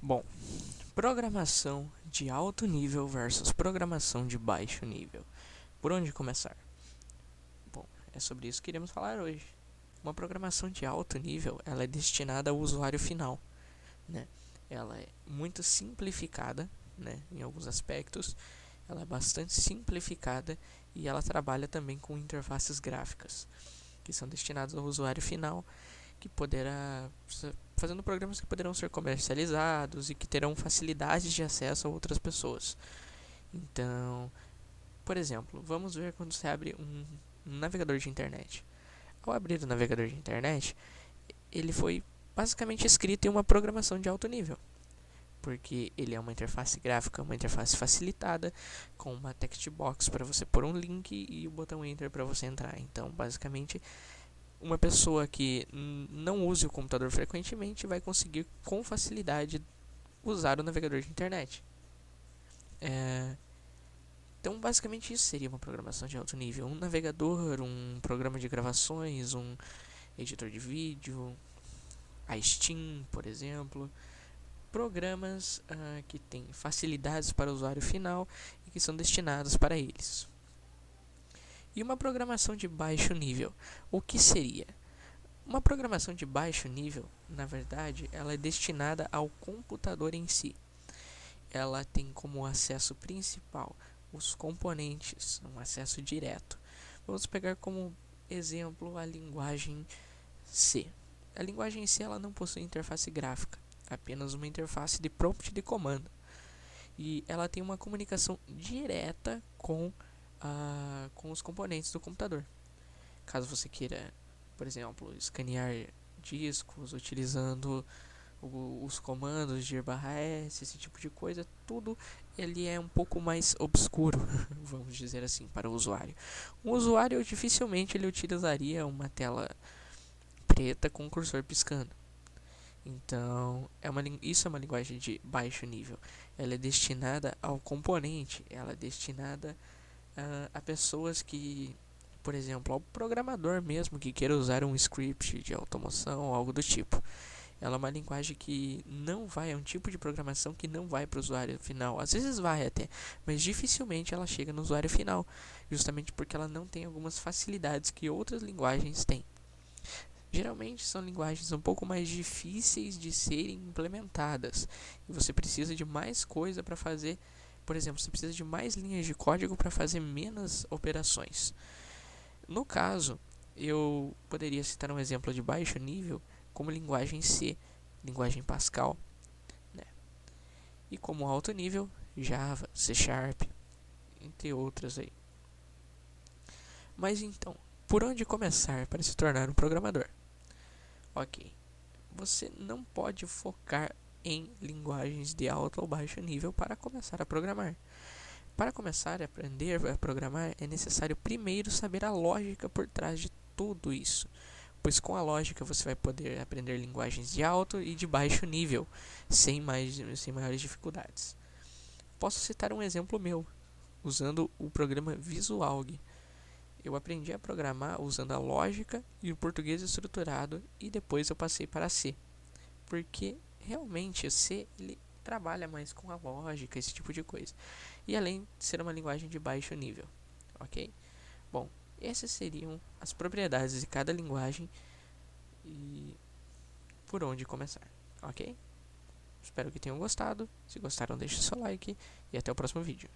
Bom, programação de alto nível versus programação de baixo nível. Por onde começar? Bom, é sobre isso que iremos falar hoje. Uma programação de alto nível, ela é destinada ao usuário final, né? Ela é muito simplificada, né, em alguns aspectos. Ela é bastante simplificada e ela trabalha também com interfaces gráficas, que são destinadas ao usuário final, que poderá fazendo programas que poderão ser comercializados e que terão facilidades de acesso a outras pessoas. Então, por exemplo, vamos ver quando você abre um navegador de internet. Ao abrir o navegador de internet, ele foi basicamente escrito em uma programação de alto nível, porque ele é uma interface gráfica, uma interface facilitada, com uma text box para você pôr um link e o botão enter para você entrar. Então, basicamente, uma pessoa que não use o computador frequentemente vai conseguir com facilidade usar o navegador de internet. Então, basicamente, isso seria uma programação de alto nível. Um navegador, um programa de gravações, um editor de vídeo, a Steam, por exemplo. Programas que têm facilidades para o usuário final e que são destinados para eles. E uma programação de baixo nível, o que seria? Uma programação de baixo nível, na verdade, ela é destinada ao computador em si. Ela tem como acesso principal os componentes, um acesso direto. Vamos pegar como exemplo a linguagem C. A linguagem C ela não possui interface gráfica, apenas uma interface de prompt de comando. E ela tem uma comunicação direta com os componentes do computador. Caso você queira, por exemplo, escanear discos utilizando os comandos de /s, esse tipo de coisa, tudo ele é um pouco mais obscuro, vamos dizer assim, para o usuário. Um usuário dificilmente ele utilizaria uma tela preta com o cursor piscando. Então, isso é uma linguagem de baixo nível. Ela é destinada ao componente, ela é destinada a pessoas que, por exemplo, ao programador mesmo que queira usar um script de automação ou algo do tipo. Ela é uma linguagem que não vai, é um tipo de programação que não vai para o usuário final. Às vezes vai até, mas dificilmente ela chega no usuário final, justamente porque ela não tem algumas facilidades que outras linguagens têm. Geralmente são linguagens um pouco mais difíceis de serem implementadas e você precisa de mais coisa para fazer. Por exemplo, você precisa de mais linhas de código para fazer menos operações. No caso, eu poderia citar um exemplo de baixo nível como linguagem C, linguagem Pascal, né? E como alto nível, Java, C Sharp, entre outras aí. Mas então, por onde começar para se tornar um programador? Ok, você não pode focar em linguagens de alto ou baixo nível para começar a programar. Para começar a aprender a programar, é necessário primeiro saber a lógica por trás de tudo isso, pois com a lógica você vai poder aprender linguagens de alto e de baixo nível, sem maiores dificuldades. Posso citar um exemplo meu, usando o programa Visualg. Eu aprendi a programar usando a lógica e o português estruturado e depois eu passei para C, porque realmente o C ele trabalha mais com a lógica, esse tipo de coisa. E além de ser uma linguagem de baixo nível, ok? Bom, essas seriam as propriedades de cada linguagem e por onde começar, ok? Espero que tenham gostado. Se gostaram, deixe seu like e até o próximo vídeo.